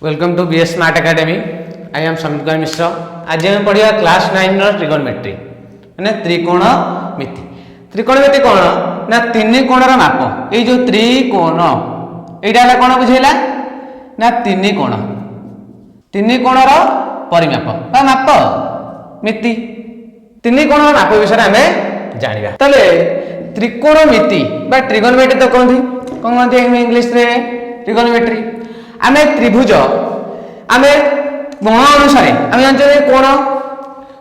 Welcome to BS smart academy. I am Samit Kumar Mishra. आज हम पढ़िया क्लास 9 रो ट्रिगोनोमेट्री माने त्रिकोणमिति। त्रिकोणमिति कौन ना तीन कोणर माप। ये जो त्रिकोण एटा कौन बुझेला ना तीन कोणर परिमाप बा माप मिति। तीन कोणर माप विषय आम जाना। ताले त्रिकोणमिति बा ट्रिगोनोमेट्री तो कहते इंग्लिश रे ट्रिगोनोमेट्री। आमे त्रिभुज आमे कोण अनुसार आमे जानते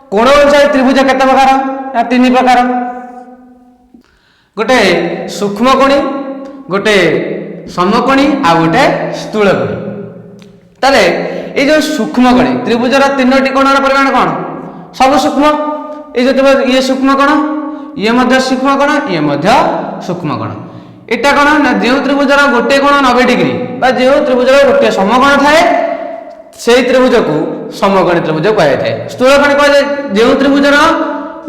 कोण अनुसार त्रिभुज केते प्रकार ना तीन प्रकार। गोटे सूक्ष्मकोणी गोटे समकोणी आ गोटे स्थूलकोणी। ताले ये जो सूक्ष्मकोणी त्रिभुजर तीनोटी कोणर परिमाण कौन सब सूक्ष्म। ये जो ये सूक्ष्मकोण ये मध्य सूक्ष्मकोण ये मध्य सूक्ष्मकोण। एटा कौन ना जो त्रिभुजर गोटे कोण 90 डिग्री बा जो त्रिभुजर गोटे समकोण थाए से त्रिभुज को समकोणी त्रिभुज कहुए। स्थूलकोणी कहे जो त्रिभुजर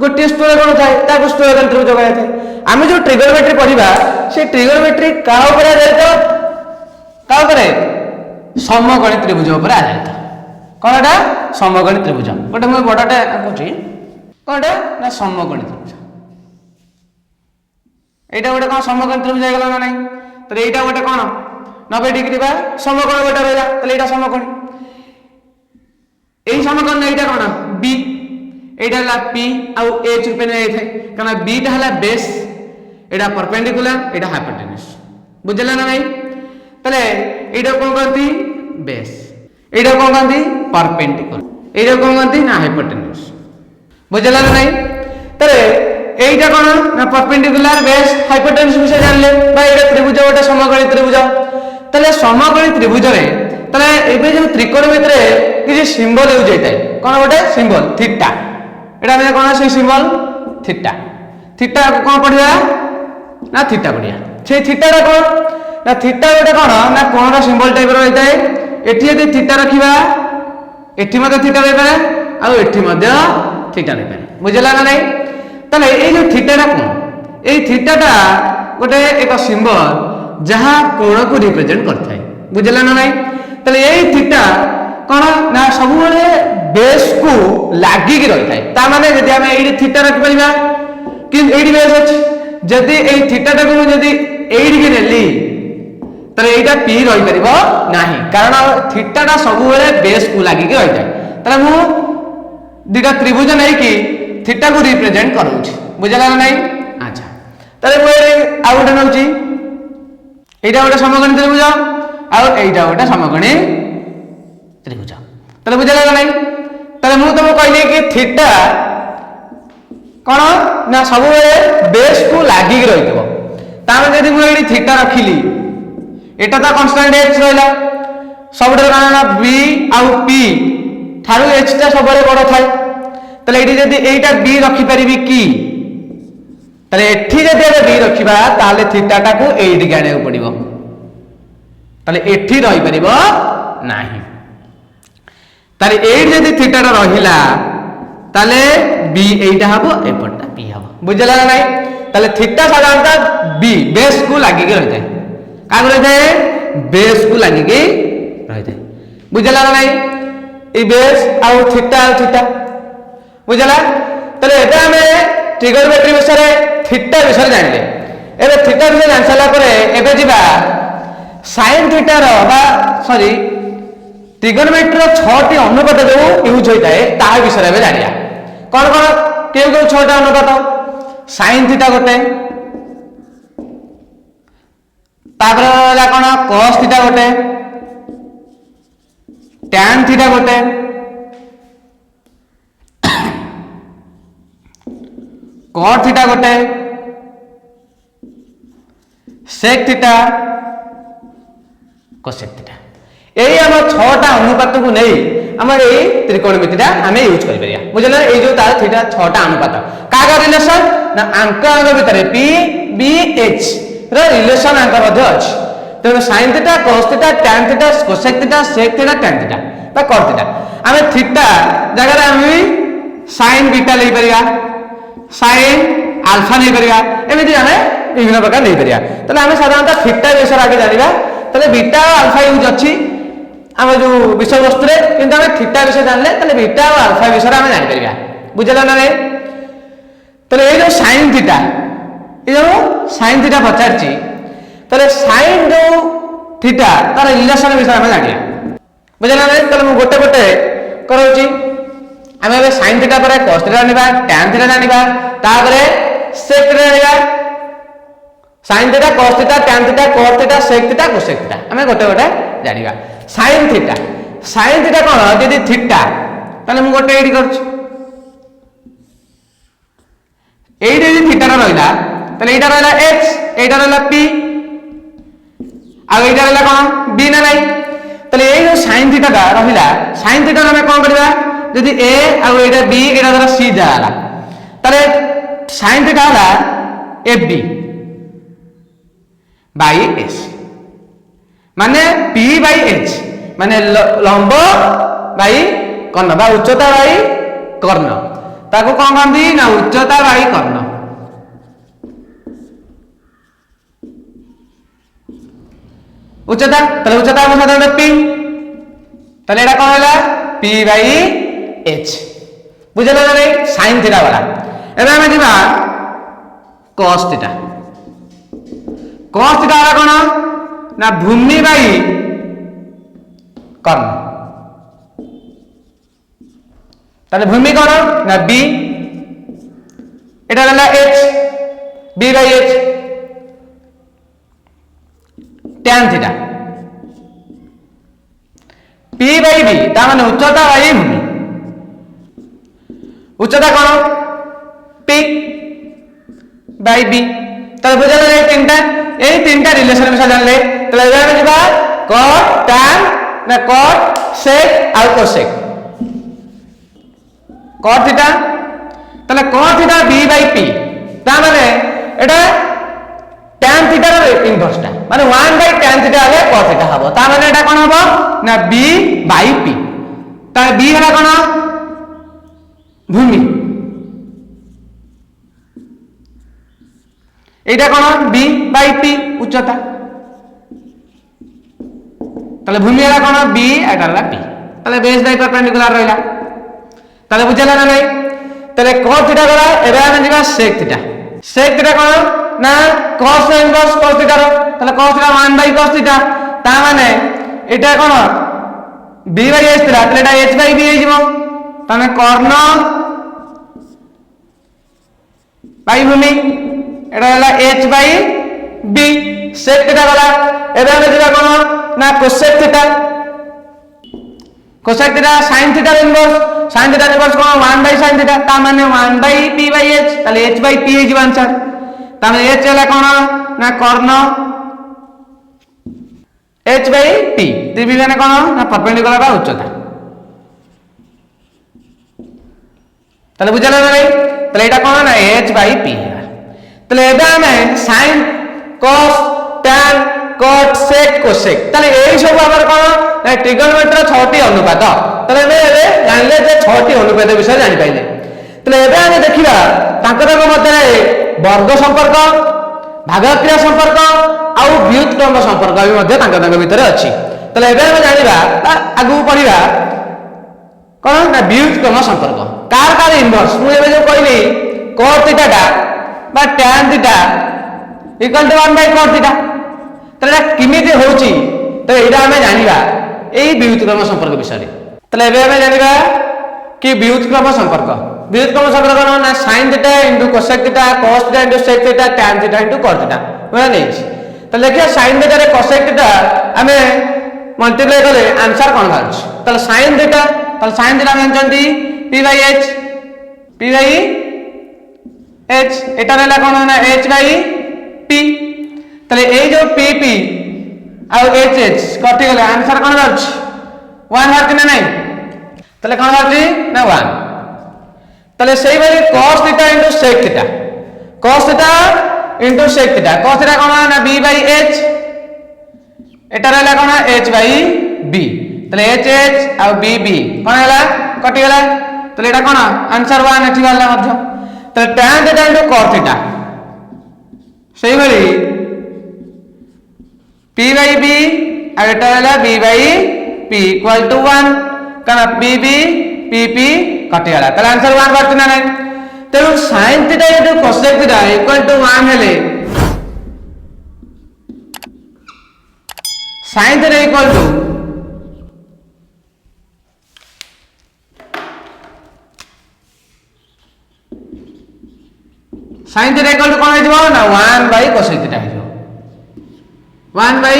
गोटे स्थूलकोण थाए ताको स्थूलकोणी त्रिभुज कहुए। आम जो ट्रिगोनोमेट्री पढ़ा से ट्रिगोनोमेट्री क्या आधारित समकोणी त्रिभुज उपर आधारित। कौन एटा समकोणी त्रिभुज गोटे मुझे बड़ाटे आंकुची कौन ना समकोणी त्रिभुज। एटा गोटे कौन समकोणी त्रिभुज हो गला ना नहीं। तो एटा गोटे कौन 90 डिग्री बा समकोण गोटे रहा तो एटा समकोणी। यही समकोण एटा कौन बी एटा ला पी आउ एच रूपे नै थे कारण बी टा हला बेस एटा परपेंडिकुलर एटा हाइपोटेन्यूज बुझला ना नहीं। तले एटा कोन कहती बेस एटा कोन कहती परपेंडिकुलर एटा कोन कहती ना हाइपोटेन्यूज बुझला ना नहीं। तले एटा कोन ना परपेंडिकुलर बेस हाइपोटेन्यूज विषय जानले बा एटा त्रिभुज गोटे समकोणी त्रिभुज। तले समकोणी त्रिभुज रे तले एबे जो त्रिकोणमिति रे किछि सिंबल यूज होइतै कोन गोटे सिंबल थीटा। एटा में कोन से सिंबल थीटा। थीटा को कोन पढिया ना थीटा पढिया। से थीटा रे कोन ना थीटा गोटे कोन ना कोन रा सिंबल टाइप रो होइतै। एठी यदि थीटा रखिबा एठी मध्ये थीटा रे पारे आ एठी मध्ये थीटा रे पारे बुझला ना नहीं। तले ए जो थीटा रा कोन ए थीटा टा गोटे एक सिंबल जहां कोण को रिप्रेजेंट करथाय बुझला ना नहीं। तले ए थीटा कोन ना सब बेले बेस को लागी की रही थाए। ता माने यदि हम एडी थीटा रख परिबा कि एडी बेस अछि जदि ए थीटा टा को जदि एडी के नेली तले एटा पी रही परिबो नाही कारण थीटा टा सब बेले बेस को लागी की रही थाए। तले मु दिटा त्रिभुज नै कि थीटा को रिप्रेजेंट करूछि बुझला ना नहीं। अच्छा तले मु आ गोटे नउछि एटा गोटे समकोणी त्रिभुज आ एटा गोटे समकोणी त्रिभुज तले बुझला ना नहीं। तले मु तुम कहली कि थीटा कौन ना सब बेस को लागी रही तामें यदि मुझे थीटा रखिली एटा तो कांस्टेंट एच रहा सब ना बी आउ पी ठारू एच टा सब बड़ थाए। तले एटी जदि एटा बी रखी परिबी कि तले एठी जदि बी रखिबा ताले थीटा टा को एटी गाने पड़िबो तले एठी रही परिबो नाही। ताले एट जदि थीटा टा रहिला ताले बी एटा हबो एपटा पी हबो बुझला ना नहीं। ताले थीटा साधारणतः बी बेस को लागी के रहते का रहते बेस को लागी के रहते बुझला ना नहीं। ई बेस आ थीटा बुझला। ताले एटा हमें ट्रिगोनोमेट्री विषय थीटा विषय जानले। एबे थीटा विषय जान साला परे एबे जिबा sin थीटा रो बा सॉरी ट्रिगोनोमेट्री 6टी अनुपात जो यूज होता है ता विषय में जानिया। कौन कौन केउ केउ 6टा अनुपात sin थीटा गोटे तापर कौन cos थीटा गोटे tan थीटा गोटे cot थीटा गोटे sec थीटा cosec थीटा। यही आम 6टा अनुपात को नहीं आम यही त्रिकोणमिति आम यूज कर बुझे। ये जो तार थीटा 6टा अनुपात का रिलेशन ना आंक भितर पी बी एच रिलेशन आंक अच्छी। तेणु sin theta cos theta tan theta cosec theta sec theta tan theta बा cot थीटा आम थीटा जगह आम sin बीटा ले परिया sin अल्फा नहीं परिया एमती आम विभिन्न प्रकार नहीं परिया। ताले आम साधारणतः थीटा विषय आगे जानिबा। ताले बीटा अल्फा यूज अच्छी आम जो विषय वस्तु किंतु आम थीटा विषय जानले तले बीटा और अल्फा विषय आम जान परिबा बुझला ना रे तले ए जो sin थीटा ए जो sin थीटा पचारची तले sin जो थीटा तार रिलेशन विषय आम जानिया बुझला ना तले मु गोटे गोटे करौची आम ए sin थीटा पर cos थीटा जानिबा tan थीटा जानिबा तापरे sec थीटा जानिबा sin theta cos theta tan theta cos theta sec theta cosec theta आम गोटे गोटे जानिबा sin थीटा कौन यदि थीटा ताले मु गोटे एडी करछु एडी यदि थीटा रहला ताले एटा रहला h एटा रहला p आ एटा रहला कौन b ना नहीं ताले ए जो sin थीटा का रहला sin थीटा हम कोन करबा यदि a आ एटा b एटा द्वारा c जाला ताले sin थीटा होला fb बाय s माने p बाय h माने लंब बाय कर्ण बा उच्चता बाय कर्ण ताको कोन कहंदी ना उच्चता बाय कर्ण उच्चता तले उच्चता हम साधारण p तले एटा कोन होला p बाय h बुझला ना रे sin थीटा वाला एबे हम दिबा cos थीटा वाला कोन ना भूमि बाई कर्ण ताले भूमि कोन ना b एटा रहला h b by h tan theta p by b ता माने उच्चता बाई भूमि उच्चता कोन p बाई b ताले बुझला रे तीनटा रिलेशन विषय जानले तले एबे हम जिबा cot tan ना cot sec आ cosec cot थीटा तले cot theta b by p ता माने एटा tan थीटा रो इनवर्स ता माने 1 बाय tan थीटा आले cot थीटा हबो ता माने एटा कोन हबो ना b बाय p ता b हला कोन भूमि एटा कोन b बाय p उच्चता तले भूमि हला कोन b एटा हला p तले बेस बाय परपेंडिकुलर रहला तले बुझला ना नहीं तले cos थीटा गला एबे हम जिबा sec थीटा कोन ना cos इनवर्स cos थीटा रो तले cos theta 1 by cos theta ता माने एटा कोन b बाय h थीटा तले एटा h बाय b हे जिवो तने कर्ण बाय भूमि एटा हला h by b sec theta गला एबे हम जिबा कोन ना cosec theta sin theta inverse कोन 1 बाय sin थीटा ता माने 1 बाय p बाय h ताले h बाय p हे जिवो आंसर ता माने h हला कोन ना कर्ण h बाय p त्रिभुज माने कोन ना परपेंडिकुलर बा उच्चता ताले बुझला ना रे ताले एटा कोन ना h बाय p ताले एबे हमें sin cos tan cot sec cosec ताले एई सब हमर कोन ना ट्रिगोनोमेट्री 6टी अनुपात ताले एबे जानले जे 6टी अनुपात विषय जानि पाइले ताले एबे हम देखिबा तांकर मध्य वर्ग संपर्क भागक्रिया संपर्क आउ व्युत्क्रम संपर्क भी मध्य तांकर भीतर अछि ताले एबे हम जानिबा आगु पढिबा कोन ना व्युत्क्रम संपर्क कार इनवर्स मु एबे जो कहली cot थीटा का बा tan theta equal to 1 by cot theta तले किमिति होउची तो एडा हमें जानिबा एई व्युत्क्रम संपर्क विषय तले एबे हमें जानिबा कि व्युत्क्रम संपर्क कोन ना sin theta * cosec theta cos theta * sec theta tan theta * cot theta बुझा नहीं तो देखिए sin थीटा रे cosec थीटा हमें मल्टीप्लाई करे आंसर कोन बाछ तले sin थीटा हम जानती p बाय h एटा रहला कोन ना h बाय p तले ए जो p आ h कटि गले आंसर कोन बाछ 1 बार कि नहीं तले कोन बाछ ना 1 तले सेही बेले cos theta * sec theta cos theta * sec theta cos theta कोन ना b बाय h एटा रहला कोन h बाय b तले h आ b कोन हला कटि गला तले एटा कोन आंसर 1 एठी वाला मध्य तले tan थीटा * cos थीटा सेही बेले p बाय b आ एटा हला b by p equal to 1 कारण p b p p कटि गला ताले आंसर 1 बात ना नहीं तेणु sin theta into cosec theta equal to 1 हेले sin theta equal to sin theta equal to कोन हो ना 1 बाय cosec थीटा हो 1 बाय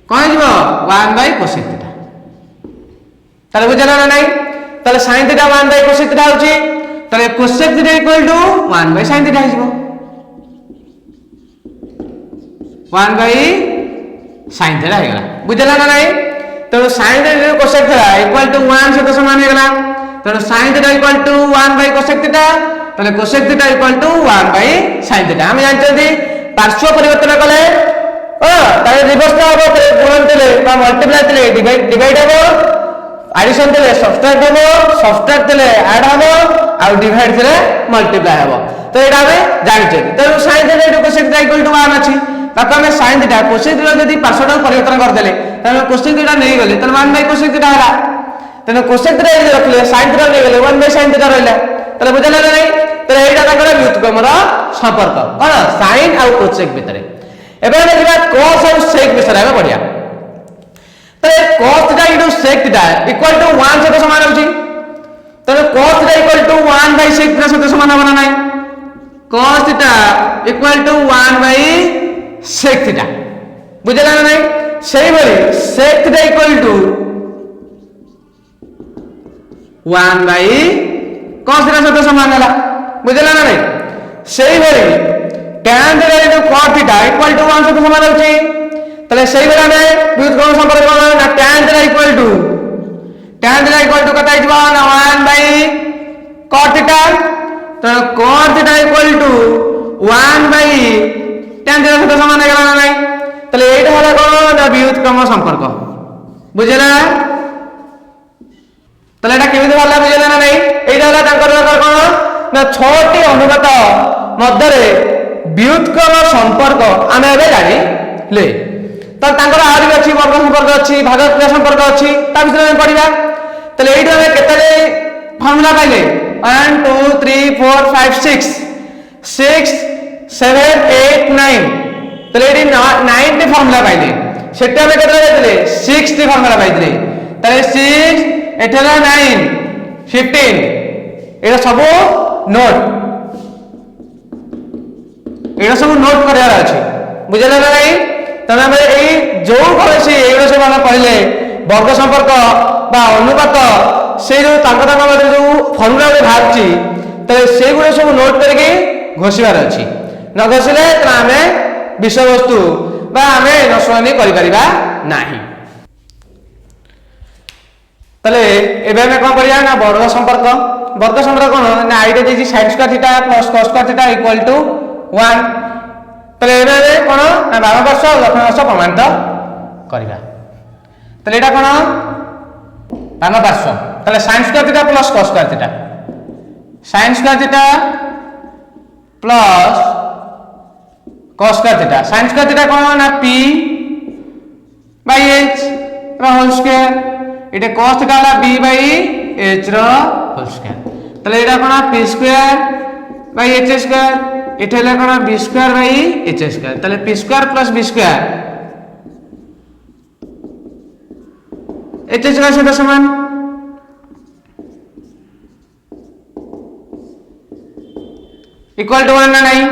कोन हो 1 बाय cosec थीटा ताले बुझला ना नहीं ताले sin theta 1 by cosec theta होची ताले cosec theta equal to 1 by sin theta हो 1 बाय sin थीटा हो गला बुझला ना नहीं तो sin theta cosec theta equal to 1 से तो समान हो गला तो sin theta equal to 1 by cosec theta ताले cosec theta equal to 1 by sin theta हम जानते पार्श्व परिवर्तन कले ताले रिवर्स ना हो गुणन तले बा मल्टीप्लाई तले डिवाइड हो एडिशन तले सब्ट्रैक्ट हो सब्ट्रैक्ट तले ऐड हो आ डिवाइड तले मल्टीप्लाई हो तो एटा हम जानते तो sin theta cosec theta equal to 1 अछि ताको हम sin थीटा cosec थीटा यदि पार्श्व परिवर्तन कर देले तने cosec थीटा नहीं गले तने 1 बाय cosec थीटा हला तने cosec थीटा यदि रखले sin थीटा नहीं गले 1 बाय sin थीटा रहला तले बुझला ना नहीं तो एटा ताकर व्युत्क्रमर संपर्क कोन sin आ cosec भितरे एबे देखिबा cos और sec विषय में बढ़िया तो cos theta into sec theta equal to 1 से तो समान होची तो cos theta equal to 1 by sec theta से तो समान होना नहीं cos theta equal to 1 by sec theta बुझला ना नहीं सही बोली sec theta equal to 1 by cos theta से तो समान होला बुझला ना नहीं सही बोली tan theta into cos theta equal to 1 से तो समान होची तले सही बेला में व्युत्क्रम संपर्क ना tan थीटा इक्वल टू कता हिजबा ना 1 बाय cos थीटा तो cos theta equal to 1 by tan theta से तो समान है ना नहीं तले एटा होला कोन ना व्युत्क्रम संपर्क बुझला तले एटा केमिति होला बुझला ना नहीं एटा होला तांकर कोन ना 6टी अनुपात मध्य रे व्युत्क्रम संपर्क आमे एबे जानि ले तो तांकर आरि अछि वर्ग संपर्क अछि भागक्रिया संपर्क अछि ता विषय में पढिबा तले एटा में केतले फार्मूला पाइले 1 2 3 4 5 6 6 7 8 9 तले एडी 9 टी फार्मूला पाइले सेटा में केतले देले 6 टी फार्मूला पाइले तले 6 एठला 9 15 एटा सब नोट एटा सब नोट करार अछि बुझला ना नहीं तने हम एई जो करेछि एगो सब हम पहिले वर्ग संपर्क बा अनुपात से जो तांकर मध्य जो फार्मूला रे भागछि त से गुडे सब नोट करके घोषिबार अछि न घोषिले त हमें विषय वस्तु बा हमें नसवानी करि परिबा नाही तले एबे हम कोन करिया ना वर्ग संपर्क कोन ना आइडा देछि sin square theta plus cos square theta equal to 1 तले एबे कोन ना बाम पार्श्व दक्षिण पार्श्व प्रमाणित करिबा तले एटा कोन बाम पार्श्व तले sin square theta plus cos square theta sin square theta plus cos square theta sin square theta कोन ना p बाय h रो होल स्क्वायर इटे cos थीटा ला b बाय h रो होल स्क्वायर तले एटा कोन p square by h square इटे ला कोन b square by h square तले p square plus b square h square से समान इक्वल टू 1 ना नहीं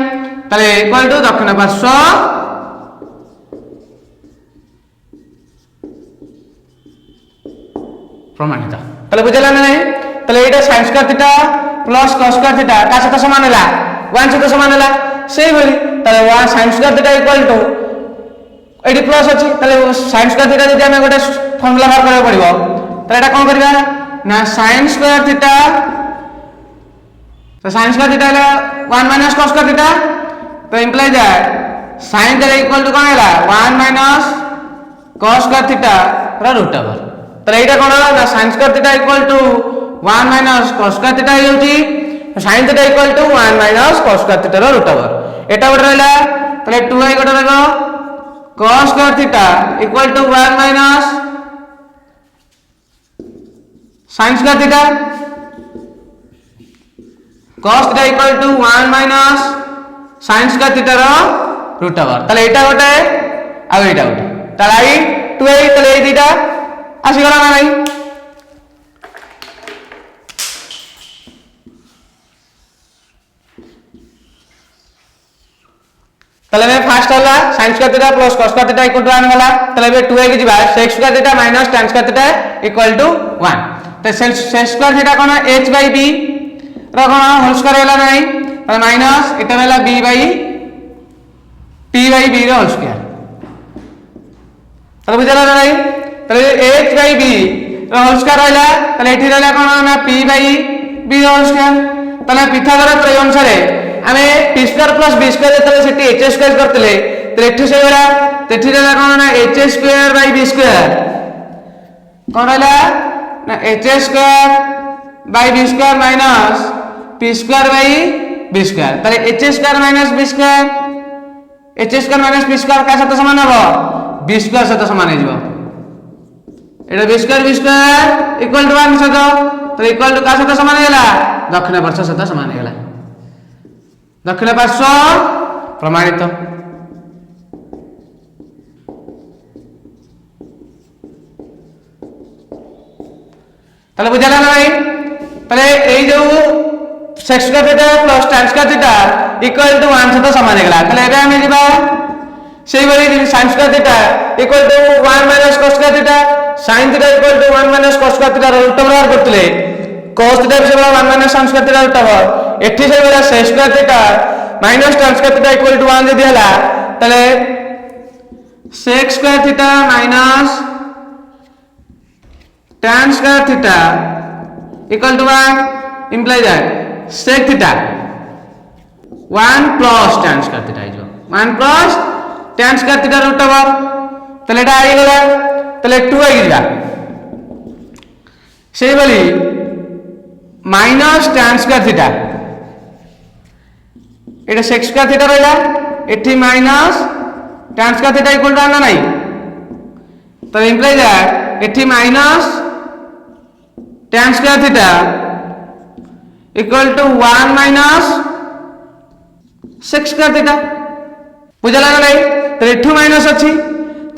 तले इक्वल टू दक्षिण पार्श्व प्रमाणित तले बुझला ना नहीं तले एटा sin square theta plus cos square theta का से समान होला 1 से समान होला सेही बोली तले 1 sin square theta equal to एडी प्लस अछि तले sin स्क्वायर थीटा जदि हमें गोटे फार्मूला बाहर करबा पड़िबो तले एटा कोन करबा ना sin स्क्वायर थीटा तो sin स्क्वायर थीटा है 1 माइनस cos स्क्वायर थीटा तो imply that sin theta equal to कोन हैला 1 माइनस cos स्क्वायर थीटा रा रूट ओवर तो एटा कोन ना sin square theta equal to 1 minus cos square theta होउची sin theta equal to 1 minus cos square theta रा रूट ओवर एटा गोटे रहला तले 2i गोटे रहलो cos square theta equal to 1 minus sin square theta cos theta equal to 1 minus sin square theta रो root over ताले एटा गोटे आ एटा गोटे ताले आई 2 आई ताले ए दीटा आसी गला ना नहीं ताले में फास्ट होला sin square theta plus cos square theta equal to 1 गला ताले बे 2 आई के जिबा sec square theta minus tan square theta equal to 1 तो sec स्क्वायर थीटा कोन h बाय b रो कोन होल स्क्वायर होला नहीं ताले माइनस एटा होला b by t by b रो होल स्क्वायर ताले बुझला ना नहीं ताले h बाय b रो होल स्क्वायर होला ताले एठी रहला कोन ना p बाय b रो होल स्क्वायर ताले पिथागोरस प्रमेय अनुसार आमे p square plus b square जेतले सेठी h स्क्वायर करतले तो एठी से होला तेठी रहला कोन ना h square by b square कोन रहला ना h square by b square minus p square by b square ताले h square minus b square h square minus b square का साथ समान हो b स्क्वायर साथ समान हो जाबो एटा b स्क्वायर इक्वल टू 1 साथ तो इक्वल टू का साथ समान होला दक्षिण पार्श्व साथ समान होला दक्षिण पार्श्व प्रमाणित ताले बुझला ना भाई ताले एई जो sec square theta plus tan square theta equal to 1 सहित समान हेगला ताले एबे हम जिबा सेही बली sin square theta equal to 1 minus cos square theta sin theta equal to 1 minus cos square theta root over करतले cos थीटा से बड़ा 1 minus sin square theta root over एठी से बड़ा sec square theta minus tan square theta equal to 1 जदी हला ताले sec square theta minus tan square theta equal to 1 implies that sec theta 1 plus tan square theta इजो 1 plus tan square theta root over तले एटा आई गला तले 2 आई गला सेही बली माइनस tan स्क्वायर थीटा एटा sec स्क्वायर थीटा रहला एठी minus tan square theta equal to ना नहीं तो implies that एठी minus tan square theta equal to 1 minus sec square theta बुझला ना नहीं तो एठू माइनस अछि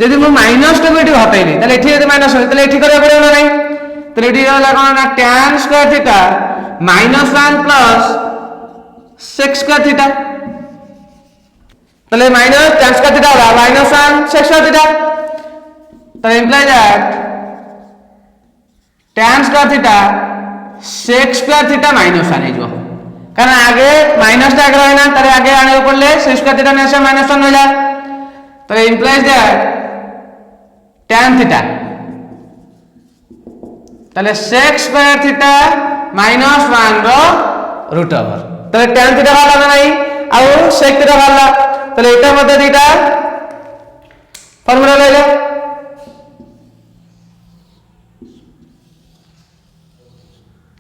यदि मु माइनस टू एठी हटाइनी ताले एठी यदि माइनस हो ताले एठी करे पड़े ना नहीं तो एठी होला कोन ना tan square theta minus 1 plus sec square theta ताले माइनस tan स्क्वायर थीटा होला माइनस 1 sec स्क्वायर थीटा तो imply that tan square theta sec square theta minus 1 हो कारण आगे माइनस टा आगे रहना तारे आगे आने पड़ले sec स्क्वायर थीटा ने से माइनस 1 होला तो इंप्लाइज दैट tan थीटा ताले sec स्क्वायर थीटा माइनस 1 रो रूट ओवर ताले tan थीटा वाला नहीं आ sec थीटा वाला ताले एटा मध्ये दीटा फार्मूला ले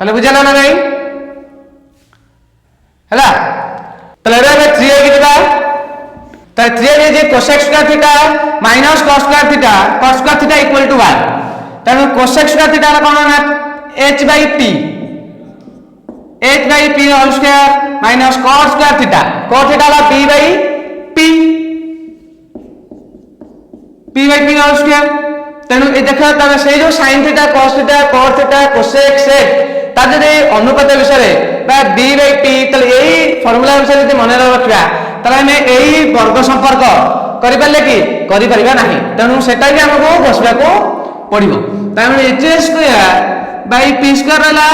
ताले बुझला ना नहीं हला ताले रे 3 के दिबा ताले 3 जे cosec square theta minus cos square theta cos square theta equal to 1 तने cosec स्क्वायर थीटा रा कोन ना h by p whole square minus cos square theta cos theta ला p by p whole square तनु ए देखा तने से जो sin theta cos theta cos theta cosec sec ता जदे अनुपात विषय बा b बाय p तले एही फार्मूला विषय जदि मन रखिबा तले हम एही वर्ग संपर्क करि परले कि करि परिबा नाही तनु सेटा भी हमको बसबा को पड़िबो तामे h square by p square रहला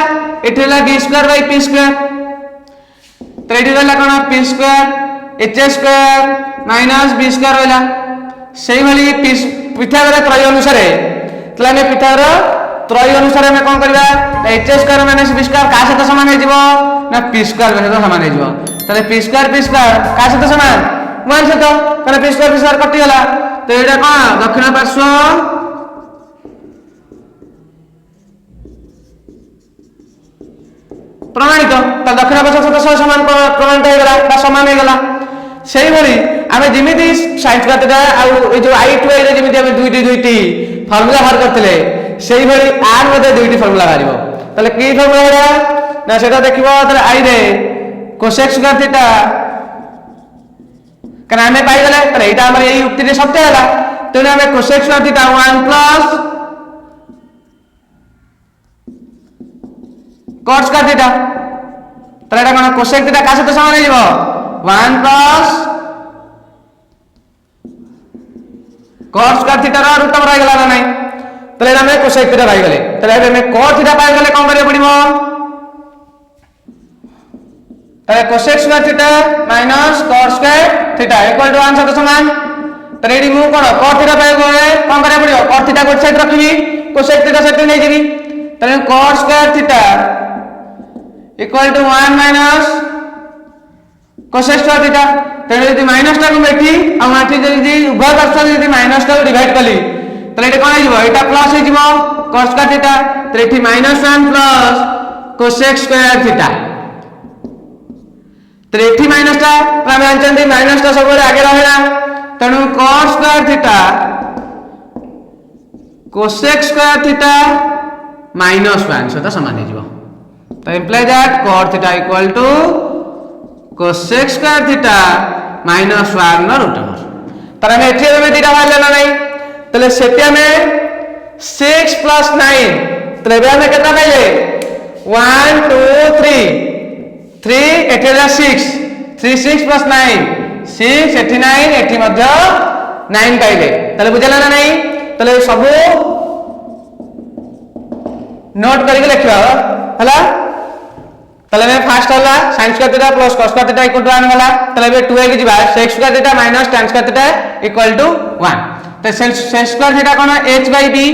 एठेला b square by p square तो एठी रहला कोन p square h square minus b square रहला सेही भली पिथागोरस त्रय अनुसार तले हम पिथागोरस त्रय अनुसार हम कोन करबा h square minus b square का साथ समान हो जिवो ना p स्क्वायर साथ समान हो जिवो तले p स्क्वायर का साथ समान 1 साथ तले p स्क्वायर कटि गला तो एटा कोन दक्षिण पार्श्व प्रमाणित तो दक्षिण पार्श्व साथ समान प्रमाणित हो गला बा समान हो गला सेही भली आमे जिमिति sin स्क्वायर थीटा आ ए जो i2 रे जिमिति आमे दुईटी फार्मूला बाहर करथिले সেই ভଳି আর মধ্যে দুইটি ফর্মুলা বাহারিব তাহলে কি ফর্মুলা না সেটা দেখিব তাহলে আই রে কোসেক স্কয়ার থিটা কারণ আমি পাই গলে তাহলে এটা আমার এই যুক্তিতে সত্য হলা তেণু আমি cosec square theta 1 plus cos square theta তাহলে এটা কোন কোসেক থিটা কার সাথে সমান হয়ে যাব 1 প্লাস cos স্কয়ার থিটা র রুট ওভার হয়ে গলা না নাই তাহলে এটা আমি কোসেক থিটা পাই গলে তাহলে আমি cos থিটা পাই গলে কোন করিয়া পড়িব তাহলে cosec square theta minus cos square theta equal to 1 সাথে সমান তাহলে এডি মু কোন cos থিটা পাই গলে কোন করিয়া পড়িব cos থিটা কোন সাইড রাখিবি cosec থিটা সাইড নেই যাবি তাহলে cos square theta equal to 1 minus cosec square theta তাহলে যদি মাইনাসটা কম এটি আর মাটি যদি উভয় পার্শ্ব যদি মাইনাসটা ডিভাইড কলি তাহলে এটা কোন হই যাব এটা প্লাস হই যাব cos স্কয়ার থিটা তাহলে এটি -1 প্লাস cosec স্কয়ার থিটা तो एठी माइनसटा हम जानते माइनसटा सब आगे रहेला तेणु cos square theta cosec square theta -1 सहित समान हो तो imply that cos theta equal to cosec square theta -1 नो रूट ओवर तर हम एठी में दीटा बाहर ना नहीं तले सेटी हमें 6 प्लस 9 तले बे हमें कितना पाइले 1 2 3 3 एठी 6 3 6 प्लस 9 6 एठी 9 एठी मध्य 9 पाइले तले बुझला ना नहीं तले सब नोट करके लिखियो हला तले में फर्स्ट होला sin square theta plus cos square theta equal to 1 होला तले बे 2 के जिबा sec square theta minus tan square theta equal to 1 तो sec स्क्वायर थीटा कोन h बाय b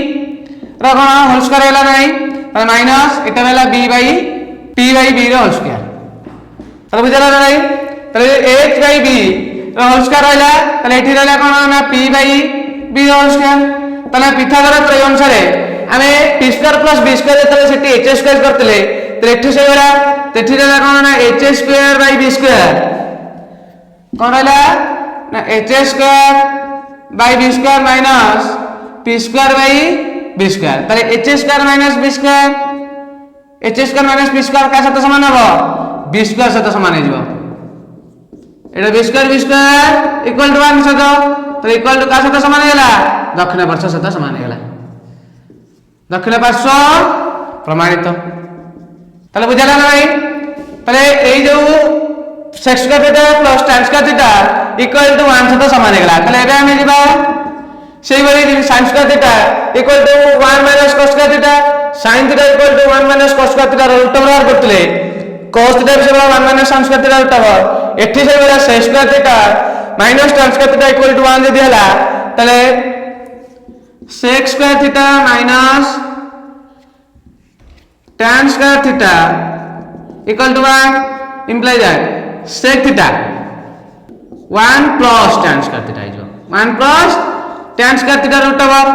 रो कोन होल स्क्वायर होला नहीं तले माइनस एटा होला b by p by b रो होल स्क्वायर तले बुझला ना नहीं तले h बाय b रो होल स्क्वायर होला तले एठी रहला कोन ना p बाय b रो होल स्क्वायर तले पिथागोरस प्रमेय अनुसार आमे p square plus b square तले सेठी h स्क्वायर करतले तो एठी से होला तेठी रहला कोन ना h square by b square कोन रहला ना h square by b square minus p square by b square तले h square minus b square h square minus b square का साथ समान हो b स्क्वायर साथ समान हो एटा b स्क्वायर इक्वल टू 1 साथ तो इक्वल टू का साथ समान होला दक्षिण पार्श्व साथ समान होला दक्षिण पार्श्व प्रमाणित তাহলে বুঝালা না ভাই তাহলে এই যে sec square theta plus tan square theta equal to 1 সাথে সমান হয়ে গেল তাহলে এটা আমি দিবা সেই ভাবে sin square theta equal to 1 minus cos square theta sin theta equal to 1 minus cos square theta root over করতলে cos থিটা বিষয় 1 minus sin square theta root over এটি সেই ভাবে sec square theta minus tan square theta equal to 1 যদি হলা তাহলে sec square theta minus tan square theta equal to 1 implies that sec theta 1 plus tan square theta is 1 plus tan square theta root over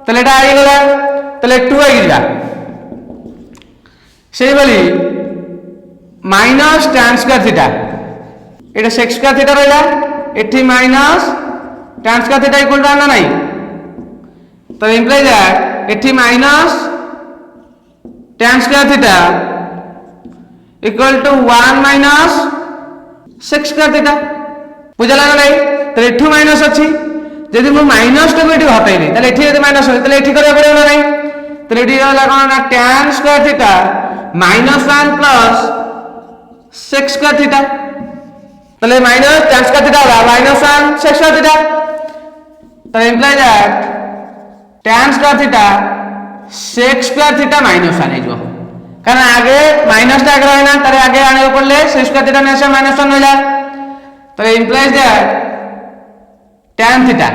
তাহলে এটা I গলা তাহলে 2 I গিলা সেই বলি মাইনাস tan square theta এটা sec square theta রইলা এটি minus tan square theta equal to 1 না নাই তাহলে implies that এটি minus tan square theta equal to 1 minus sec square theta বুঝলা না নাই তাহলে এঠু মাইনাস আছে যদি মু মাইনাস টো এটি হটাই নাই তাহলে এটি যদি মাইনাস হয় তাহলে এটি করিয়া পড়িব না নাই তাহলে এটি হলা কোন না tan square theta minus 1 plus sec square theta তাহলে মাইনাস tan square theta হলা minus 1 sec square theta তাহলে imply that tan square theta sec square theta minus 1 हो कारण आगे माइनस टा आगे रहना तारे आगे आने पड़ले sec square theta ने माइनस 1 होला तो इंप्लाइज दैट tan theta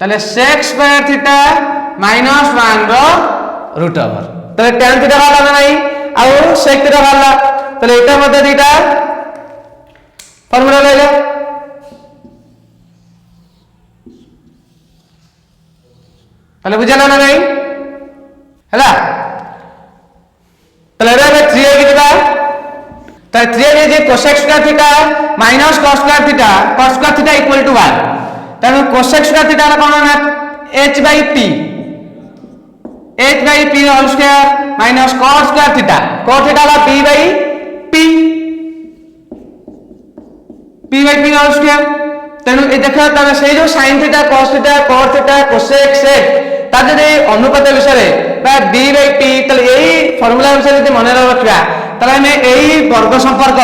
ताले sec square theta minus 1 रो रूट ओवर ताले tan theta वाला नहीं आउ sec theta वाला ताले एटा मध्य दीटा फार्मूला लेले তাহলে বুঝালা না নাই হলা তাহলে এবারে 3 এ দিবা তাহলে 3 এ যে cosec square theta minus cos square theta cos square theta equal to 1 তাহলে cosec স্কয়ার থিটা কোন না h by p, h by p whole square minus cos square theta, cos theta वाला p by p, p by p whole square. तेणु ये देख तार से जो sin theta cos theta cos theta cosec sec तार जदि अनुपात विषय बा b by p तले यही फार्मूला विषय जदि मन रखिबा तले हमें यही वर्ग संपर्क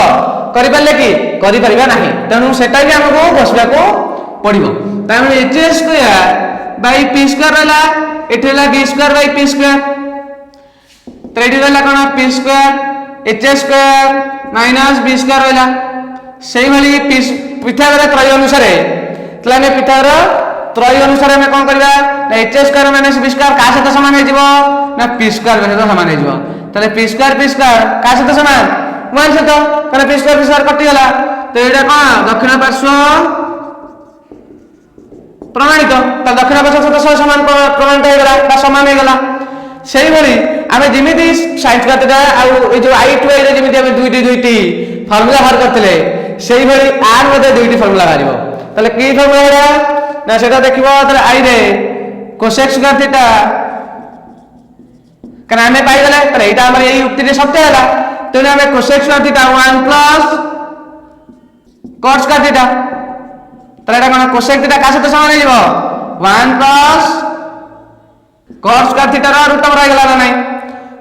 करि पाले कि करि परिबा नाही। तेणु सेटा भी हमको बसबा को पड़िबो। तार h square by p square रहला, एठी रहला b square by p square, तो एठी रहला कोन p square h square minus b square रहला। सेही भली पिथागोरस त्रय अनुसार तले हमें पिथागोरस त्रय अनुसार हमें कोन करबा ना h square minus b square का साथ समान हो जिवो ना p स्क्वायर के साथ समान हो जिवो। तले p स्क्वायर का साथ समान 1 सहित कारण p स्क्वायर कटि गला। तो एटा कोन दक्षिण पार्श्व प्रमाणित, तो दक्षिण पार्श्व सहित समान प्रमाणित हो गला बा समान हो गला। सेही भली आमे जिमिति sin स्क्वायर थीटा आ ए जो i2 रे जिमिति आमे दुईटी फार्मूला बाहर करथिले सेही भली r मध्ये दुईटी फार्मूला बाहरिबो। तले की फार्मूला हेरा ना सेटा देखिबो तले i रे cosec स्क्वायर थीटा कारण आमे पाई गले तले एटा हमर एई युक्ति रे सत्य होला। तेने हमें cosec square theta 1 plus cos square theta, तले एटा कोन cosec थीटा का साथ समान हो जिवो 1 प्लस cos स्क्वायर थीटा रो रूट रह गला ना नहीं।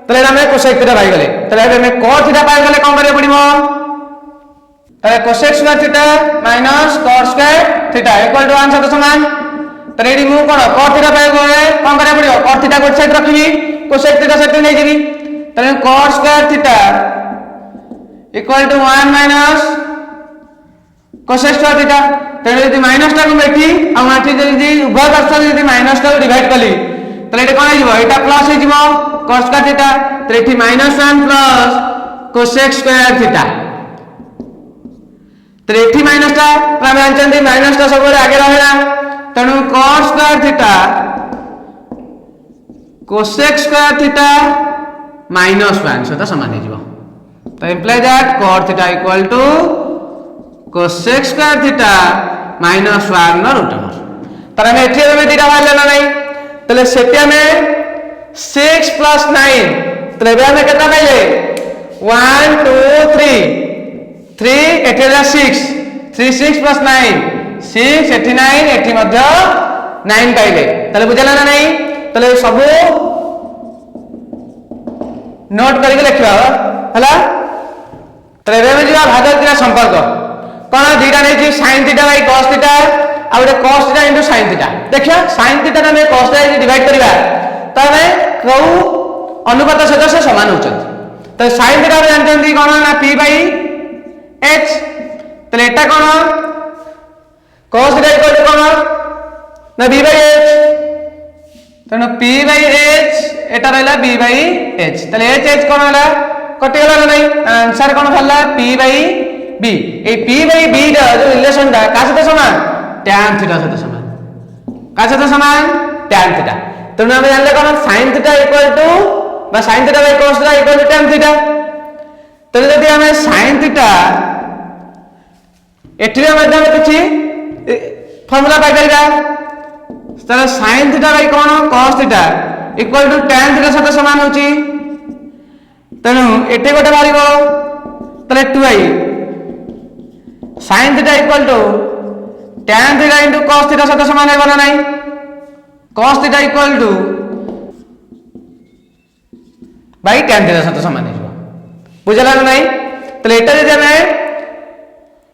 तले हमें cosec थीटा पाई गले, तले हमें cos थीटा पाई गले कोन करियो पड़िबो तले cosec square theta minus cos square theta equal to 1 साथ समान। तले एडी मु कोन cos थीटा पाई गले कोन करियो पड़ियो cos थीटा को साइड रखिबी cosec थीटा सेट नै जिबी। तले cos square theta equal to 1 minus cosec square theta. तेने यदि माइनस टा को बैठी आ माथि यदि उभय पार्श्व यदि माइनस टा को डिवाइड कली तले एटा कोन हो जिवो एटा प्लस हो जिवो cos स्क्वायर थीटा। तले एठी -1 प्लस cosec स्क्वायर थीटा। तले एठी माइनस टा हम जानचंदी माइनस टा सब आगे रहला तेणु cos square theta cosec square theta -1 सहित समान हो जिवो। तो imply that cos theta equal to cosec square theta -1 नो रूट ओवर। तर हमें एठी में दीटा बाहर ना नहीं तले सेटी हमें 6 प्लस 9 तले बे हमें कितना पाइले 1 2 3 एठी 6 3 6 प्लस 9 6 एठी 9 एठी मध्य 9 पाइले। तले बुझला ना नहीं तले सब नोट करके लिखिबा हला। तले बे में जिवा भाग दिना संपर्क कोन दीटा नै छी sin theta by cos theta आ उडे cos theta into sin theta. देखिया sin थीटा में cos थीटा डिवाइड करिबा तबे को अनुपात सदस्य समान होचत। तो sin थीटा रे जानते कोन ना p बाय h तले एटा कोन cos थीटा इक्वल टू कोन ना b बाय h तनो p बाय h एटा रहला b बाय h। तले h कोन होला कटि गला नहीं answer cone Bhalla p by b। A p by b दा जो रिलेशन दा का साथ समान tan थीटा साथ समान का साथ समान tan थीटा। तनो हम जानले कोन sin थीटा इक्वल टू बा sin theta by cos theta equal to tan theta. तने जदि हम sin थीटा एठी माध्यम किछि फार्मूला पाई परिबा तले sin थीटा बाय कोन cos theta equal to tan theta साथ समान होची। तनु एठी गोटे बारिबो तले 2i sin theta equal to tan theta into cos theta साथ समान है बना नहीं cos theta equal to by tan theta साथ समान है बुझला नहीं। तले एटा जदि हमें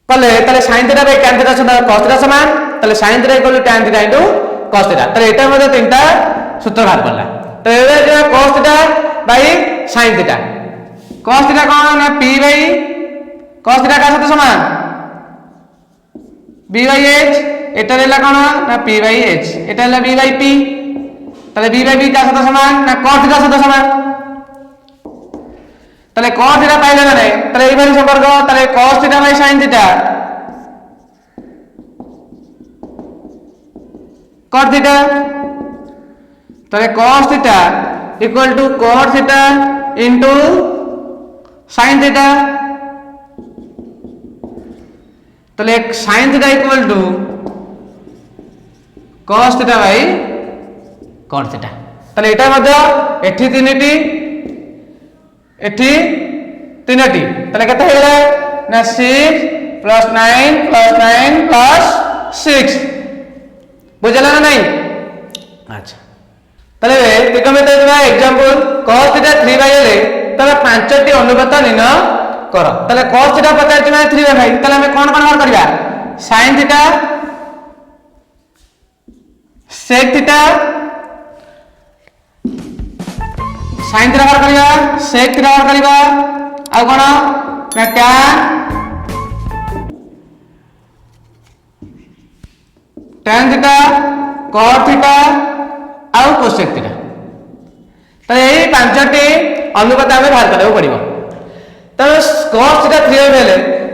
कले तले sin theta by tan theta साथ cos थीटा समान तले sin theta equal to tan theta into cos theta. तले एटा मध्ये तीनटा सूत्र बाहर पड़ला। तो एबे जे cos theta by sin theta cos theta कोन ना p बाय cos थीटा का साथ समान b by h एटा लेला कोन ना p by h एटा लेला b by p तले b by b का साथ समान ना cos थीटा साथ समान। तले cos थीटा पाइले ना नहीं तले एई भली संपर्क तले cos theta by sin theta cot theta तले cos theta equal to cot theta into sin theta तले sin theta equal to cos theta by cot theta তাহলে এটা মধ্যে এটি তিনটি এটি তিনটি তাহলে কত হলো না 6 plus 9 plus 9 plus 6 বুঝলা না নাই আচ্ছা তাহলে ত্রিকোণমিতি দেবা एग्जांपल cos theta 3/l তাহলে পাঁচটি অনুপাত নির্ণয় কর তাহলে cos theta পচারছি মানে 3/5 তাহলে আমি কোন কোন বাହାର করিবা sin theta sec theta sin theta बाहर करिया sec theta बाहर करिया आ कोन ना tan theta cot theta आ cosec theta तो यही पांचटी अनुपात हमें बाहर करबो पड़िबो तो cos theta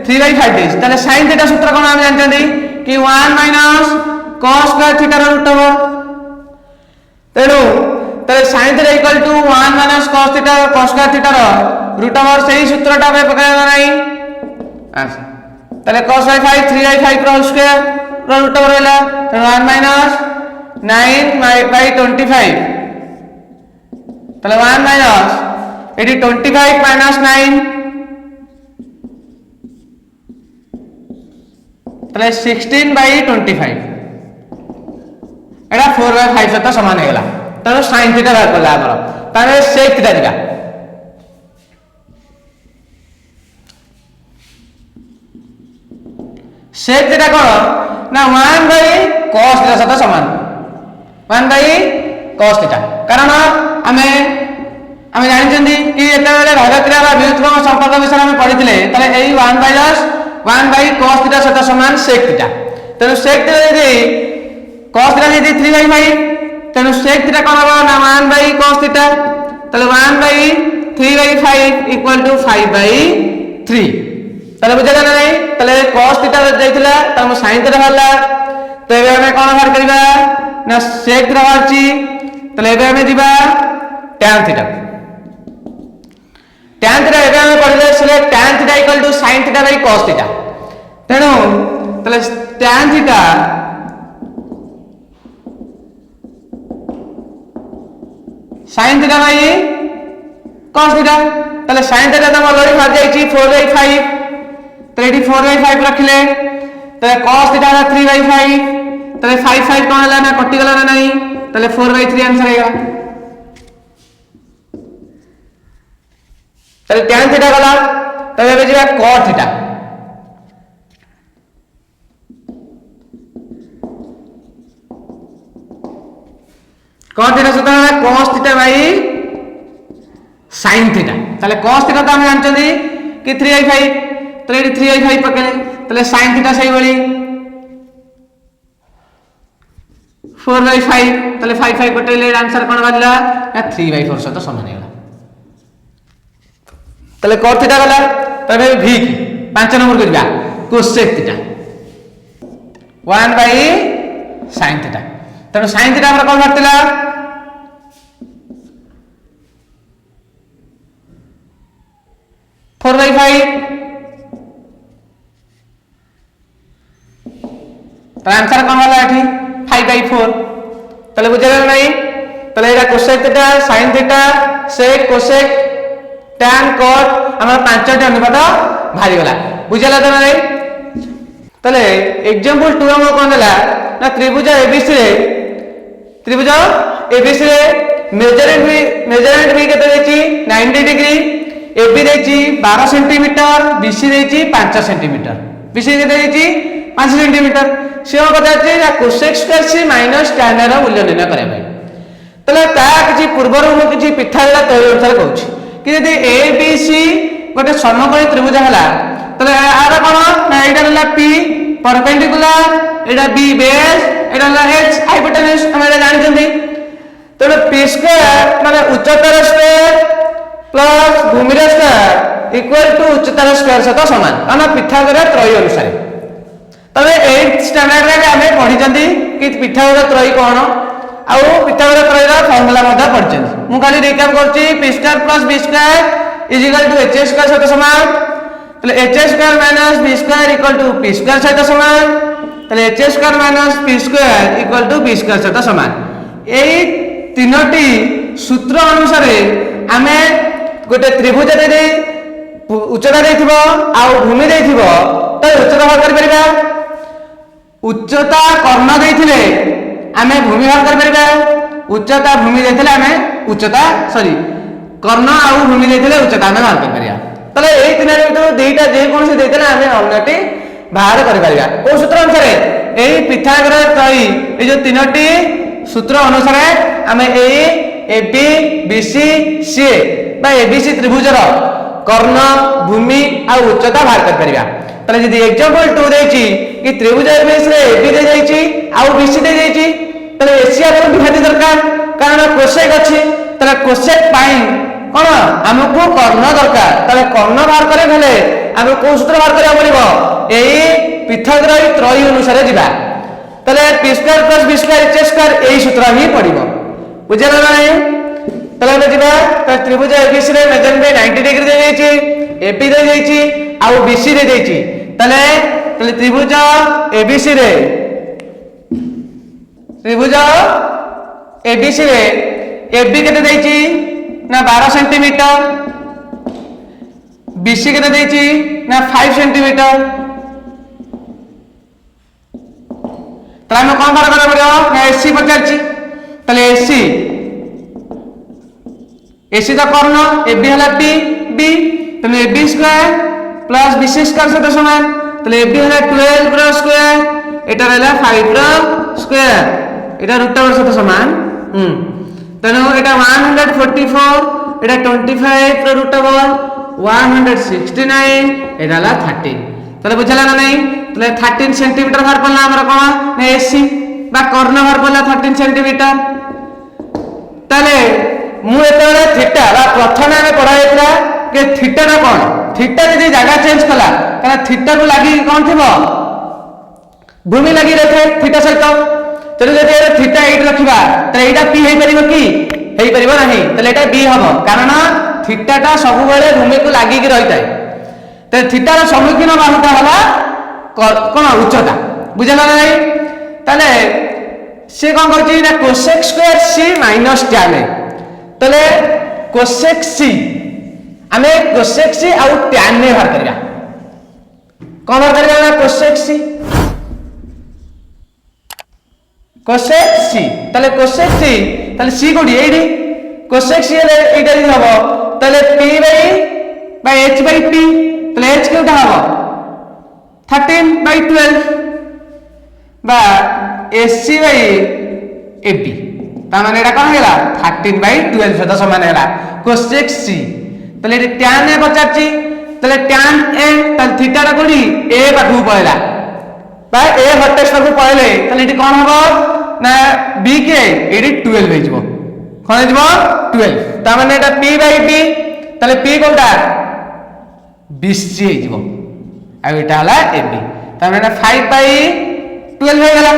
3/5 देस ताले sin theta सूत्र कोन हम जानते कि 1 minus cos square theta रो रूट ओवर तेनु ताले sin theta equal to 1 minus cos theta cos square theta रो रूट ओवर सही सूत्रटा पे पकाया नहीं अच्छा ताले cos 5 3/5 रो स्क्वायर रो रूट ओवर होला तो 1 minus 9/25 ताले 1 minus एटी 25 minus 9 ताले 16/25 एटा 4/5 सहित समान हेला तानो sin थीटा बाहर करला हमर ताने sec थीटा दिका sec थीटा कोन ना 1/cos थीटा सहित समान 1/cos थीटा कारण हमें जानिछंदी कि एते बेले भागक्रिया बा व्युत्क्रम संपर्क विषय हम पढिथिले तले एई 1/cos थीटा सहित समान sec थीटा तेनु sec थीटा यदि cos थीटा यदि 3/5 तेनु sec थीटा कोन हो ना 1/cos थीटा तले 1/3/5 इक्वल टू 5/3 तले बुझला ना नहीं तले cos थीटा देइथिला त हम sin थीटा हल्ला तो एबे हमें कोन बाहर करबा ना sec थीटा बाहरची तले एबे हमें दिबा tan थीटा tan थीटा एबे हमें पढले सिले tan theta equal to sin theta by cos theta तेनु तले tan theta sin theta by cos theta तले sin थीटा त ऑलरेडी भाग जाईची 4/5 तले एटी 4/5 रखले तले cos थीटा 3/5 तले 5 कोन हला ना कटि गला ना नहीं तले 4/3 आंसर आएगा तले tan थीटा गला तबे बे जेबा cot थीटा cot थीटा सूत्र है cos theta by sin theta तले cos थीटा तो हम जानचंदी कि 3/5 तले 3/5 पकेले तले sin थीटा सही बळी 4/5 तले 5 कटेले आंसर कोन बाजला 3/4 सहित समान हेला तले cot थीटा गला तबे v 5 नंबर को दिबा cosec थीटा 1/sin थीटा तनो sin थीटा हमरा कोन बारतिला 4/5 तो आंसर कोन वाला एठी 5/4 तले बुझला नहीं तले एटा cosec theta sin theta sec cosec tan cot हमर पांचटी अनुपात भारी गला बुझला त नहीं तले एग्जांपल 2 हम कोन देला ना त्रिभुज ABC रे त्रिभुज ABC रे मेजरमेंट भी केते देची 90 degree AB देची 12 centimetre BC देची 5 centimetre BC केते देची 5 सेंटीमीटर से बताची ना cosec स्क्वायर से माइनस tan ର मूल्य निर्णय करे भाई तले ता किछि पूर्वरु मु किछि पिठाला तैयार अनुसार कहूछि कि यदि ABC गोटे समकोणी त्रिभुज हला तले आरा कोन ना एटा हला P परपेंडिकुलर एटा B बेस एटा हला H हाइपोटेन्यूज हम जानि जंदी तले P स्क्वायर माने उच्चतर स्क्वायर प्लस भूमिर स्क्वायर इक्वल टू उच्चतर स्क्वायर सहित समान हम पिथागोरस त्रयी अनुसार तबे 8th स्टैंडर्ड रे हमें पढी जंदी कि पिथागोरस त्रयी कोन आउ पिथागोरस त्रयी रा फार्मूला मध्ये पढी मु खाली रिकैप करछि P square plus B square is equal to H square सहित समान तले H square minus B square equal to P square सहित समान तले H square minus P square equal to B square सहित समान एई तीनोटी सूत्र अनुसार आम गोटे त्रिभुज दे उच्चता देथिबो आ भूमि देथिबो तो उच्चता भाग कर परिबा उच्चता कर्ण देथिले आमे भूमि भाग कर परिबा उच्चता भूमि देथिले आमे उच्चता सॉरी कर्ण आ भूमि देथिले उच्चता आमे भाग कर परिबा तले एई तीनोटी भितर दुईटा जे कोन से देथिले आमे अन्यटी बाहर कर परिबा को सूत्र अनुसार एई पिथागोरस त्रयी ए जो तीनोटी सूत्र अनुसार आमे एई एबी बीसी सी बा एबीसी त्रिभुजर कर्ण भूमि आ उच्चता बाहर कर परिबा तले जदी एग्जांपल 2 देछि कि त्रिभुज एबीसी रे एबी दे जाइछि आ बीसी दे जाइछि तले एसी आरो निहाती दरकार कारण कोसेक अछि तले कोसेक पाई कोन हमकु कर्ण दरकार तले कर्ण बाहर करे भेले हम को सूत्र बाहर करिया पड़िबो एई पिथागोरस त्रयी अनुसार जिबा तले p square plus b square h square एई सूत्र ही पड़िबो बुझला नै तले हम जिबा त त्रिभुज एबीसी रे मेजरमेंट 90 डिग्री दे जाइछि एबी दे जाइछि आ बीसी दे जाइछि तले तले त्रिभुज एबीसी रे एबी केते देछि ना 12 सेंटीमीटर बीसी केते देछि ना 5 सेंटीमीटर तले हम कोन बार करे पड़ियो ना एसी पचारछि तले एसी दा कर्ण एबी हला पी बी तले AB square plus BC square सहित समान तले एबी हला 12 रो स्क्वायर एटा रहला 5 रो स्क्वायर एटा रूट ओवर सहित समान तने एटा 144 एटा 25 रो रूट ओवर 169 एटा हला 13 तले बुझला ना नहीं तले 13 सेंटीमीटर बाहर पड़ला हमर कोन ना एसी बा कर्ण बाहर पड़ला 13 सेंटीमीटर तले मु एतले थीटा बा प्रथम में पढ़ा जायतला के थीटा ना कोन थीटा यदि जगह चेंज कला कारण थीटा को लागि कोन थिबो भूमि लागि रखे थीटा सहित तले जदि थीटा 8 रखिबा त एटा p हेई परिबो कि हेई परिबो नाही तले एटा b हबो कारण थीटाटा सब बेले भूमि को लागि कि रहिताय त थीटा रो सम्मुखीन बाहुटा हला कोन उच्चता बुझला नाही तले से कोन करछि ना cosec square c minus tan तले कोसेक c आमे कोसेक c आ tan ने बाहर करिया कोन बाहर करिया ना कोसेक c तले कोसेक c तले c कोडी एडी कोसेक c ले एटा दि हबो तले p by h by p तले h केउटा हबो 13/12 बा ac बाय ab ता माने एटा कोन हेला 13/12 सहित समान हेला कोसेक c तले एटा tan ए बचाची तले tan a तले थीटा रा कोडी a पाखु पळेला बा a वर्टेक्स पाखु पळेले तले एटी कोन हबो ना b के एटी 12 हे जबो कोन हे जबो 12 ता माने एटा p बाय b तले p कोटा 20 हे जबो आ एटा हला ab ता माने 5/12 हे गेला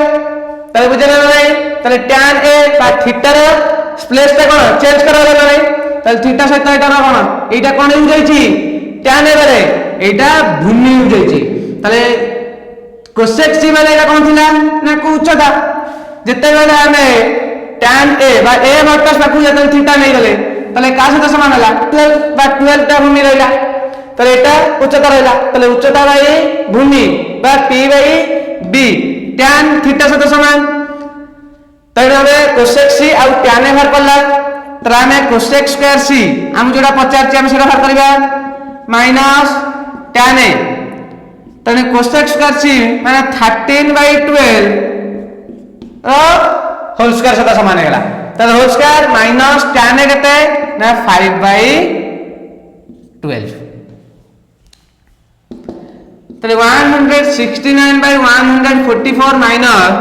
तले बुझला नै तले tan a बा थीटा रा प्लेस ता कोन चेंज करा गेला नै तले थीटा सहित एटा रा कोन एटा कोन हो जाईची tan a बारे एटा भूमि हो जाईची तले कोसेक c माने एटा कोन थिला ना को उच्चता जते बेले हमें tan a बा a वर्टेक्स पाखु जते थीटा नै गले तले का सहित समान हला 12 बा 12 टा भूमि रहला तले एटा उच्चता रहला तले उच्चता बाय भूमि बा p by b tan theta सहित समान तले हमें कोसेक c आ tan a बाहर करला तरा हमें कोसेक स्क्वायर c हम जोडा 50 हम सेटा बाहर करबा माइनस tan a तने कोसेक स्क्वायर c माने 13/12 होल स्क्वायर सदा समान हेला त whole square minus tan a केते ना 5/12 तले 169/144 माइनस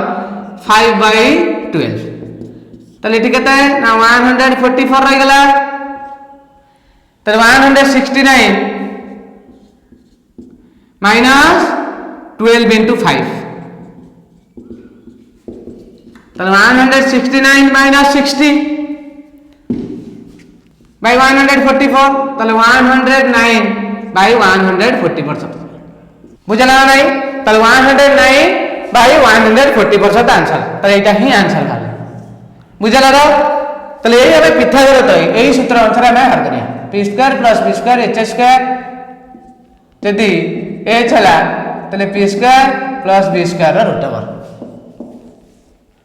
5/12 तले ठीक है ना 144 रह गला तले 169 माइनस 12 into 5 तले 169 माइनस 60 by 144 तले 109 by 144 बुझला नहीं तले 109 by 144 आंसर तले एटा ही आंसर भाले बुझला रो তাহলে এই হবে পিথাগোরাস ত্রয়ী এই সূত্র অনুসারে আমি বাহার করিয়া p square plus b square h square যদি h হলা তাহলে p square plus b square র रूट ओवर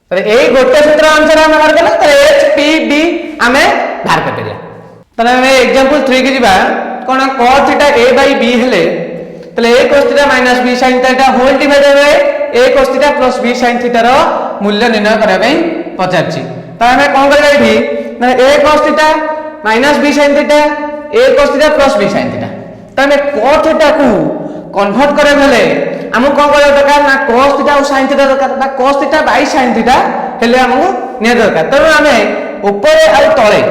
তাহলে এই গোটে সূত্র অনুসারে আমি বাহার কলা তাহলে h p d আমি বাহার কৰি দিয়া তাহলে আমি एग्जांपल 3 के जिबा कोन cos theta a by b हेले তাহলে a cos theta minus b sin theta whole divided by a cos theta plus b sin theta रो मूल्य निर्णय करा पई पचारछि त हमें कोन करबा एठी ना a cos theta minus b sin theta a cos theta plus b sin theta त हमें cos थीटा को कन्वर्ट करे भेले हमु कोन करे दरकार ना cos थीटा और sin थीटा दरकार बा cos theta by sin theta हेले हमु ने दरकार त हमें ऊपर और तळे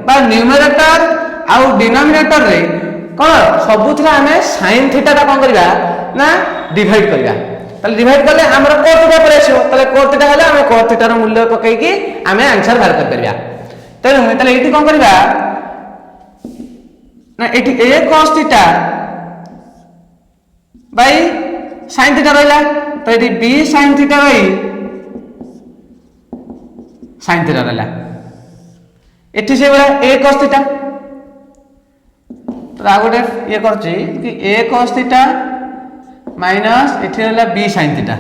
बा न्यूमरेटर आउ डिनोमिनेटर रे कोन सबुथरा हमें sin थीटा ता कोन करबा ना डिवाइड करबा ताले डिवाइड करले हमर cos थीटा पर आसीबो ताले cos थीटा हले हमें cos थीटा रो मूल्य पकई की हमें आंसर बाहर कर परबा तेनु ताले एठी कोन करबा ना एठी a cos theta by sin theta रहला तो एठी b sin theta by sin theta रहला एठी से बला a cos थीटा तो आगोटे ये करछि कि a cos थीटा माइनस एठी रहला b sin theta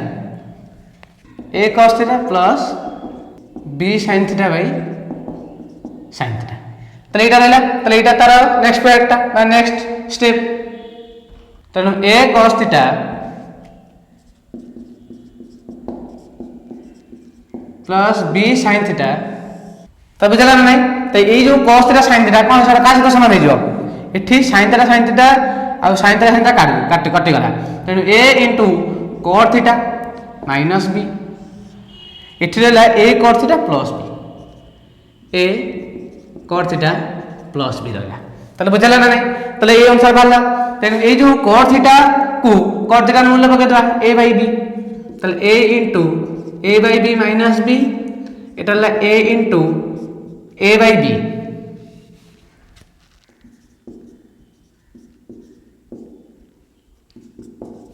a cos theta plus b sin theta by sin theta तो एटा रहला तो एटा तार नेक्स्ट पार्ट बा नेक्स्ट स्टेप तनो a cos theta plus b sin theta तब बुझला ना नहीं तो ये जो cos थीटा sin थीटा कोन सर का सहित समान हो जो एठी sin थीटा आ sin थीटा कटि गला तेनु a cos theta minus b एठी रहला a cos theta plus b a cos theta plus b रहला तले बुझला ना नहीं तले ये अनुसार भाला तेनु ये जो cos थीटा को cos थीटा मूल्य पकेदवा a by b तले a by b minus b एटा रहला a by b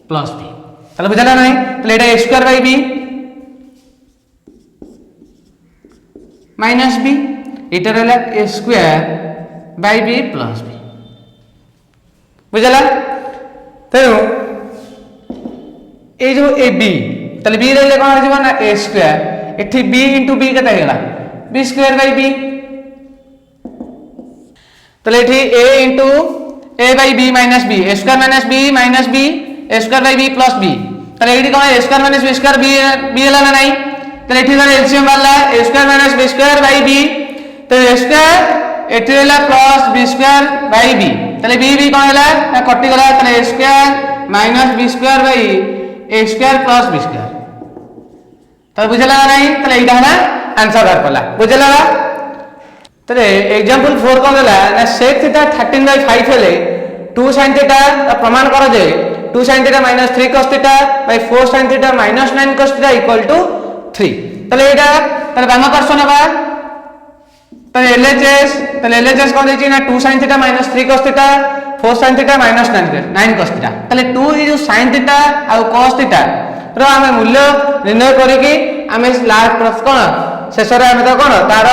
plus b তাহলে বুঝলা নাই তাহলে এটা a square by b minus b এটা হলো a square by b plus b বুঝলা তেও এই যে a b তাহলে b রইলে কোন হইব না a স্কয়ার এটি b * b কত হইলা b স্কয়ার বাই b তাহলে এটি a * a by b minus b a square minus b minus b a square by b plus b তাহলে এটি কোন a square minus b square b এলা না নাই তাহলে এটি কোন এলসিএম বালা a square minus b square by b তো a স্কয়ার এটি হলা plus b square by b তাহলে b কোন হলা না কটি গলা তাহলে a square minus b square by a square plus b square তাহলে বুঝলা না নাই তাহলে এইটা হলা आंसर বার করলা বুঝলা তাহলে एग्जांपल 4 কোন হলা না sec θ 13/5 হলে 2 sin θ প্রমাণ করা যায় 2 sin θ minus 3 cos θ by 4 sin θ minus 9 cos θ equal to 3 তাহলে এটা তাহলে বাম পার্শ্ব নেবা তাহলে LHS কোন দিছি না 2 sin θ minus 3 cos θ 4 sin θ minus 9 cos θ তাহলে 2 এই যে sin θ আর cos θ র আমি মূল্য নির্ণয় করি কি আমি লাস্ট কোন শেষরে আমি তো কোন তার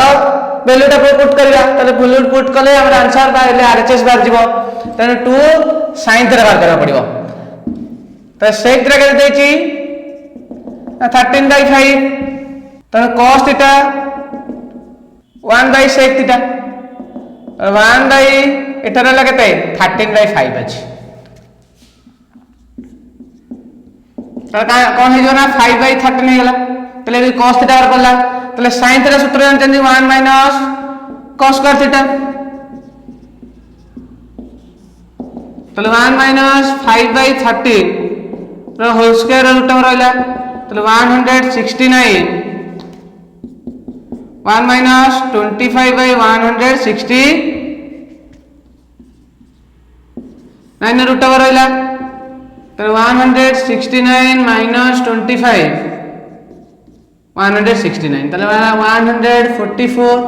ভ্যালুটা পুট করিবা তাহলে ভ্যালু পুট করলে আমরা आंसर বা RHS বার দিব তাহলে 2 sin θ বার করা পড়িব तो sec थीटा के देछि 13/5 तो cos थीटा 1 sec थीटा 1 एटा रहला केते 13/5 अछि तो कोन हे जो ना 5/13 हे गेला तले भी cos थीटा बर करला तले sin थीटा सूत्र जानते 1 माइनस cos स्क्वायर थीटा तले 1 माइनस 5/13 होल स्क्वायर रूट में रहला तो 169 1 minus 25/160 9 रूट में रहला तो 169 minus 25 169 তাহলে 144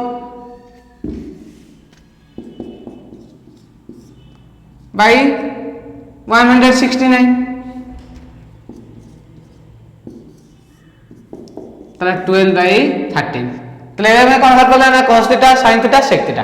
by 169 12/13 তাহলে এভাবে কনভার্ট করলে না cos theta sin theta sec theta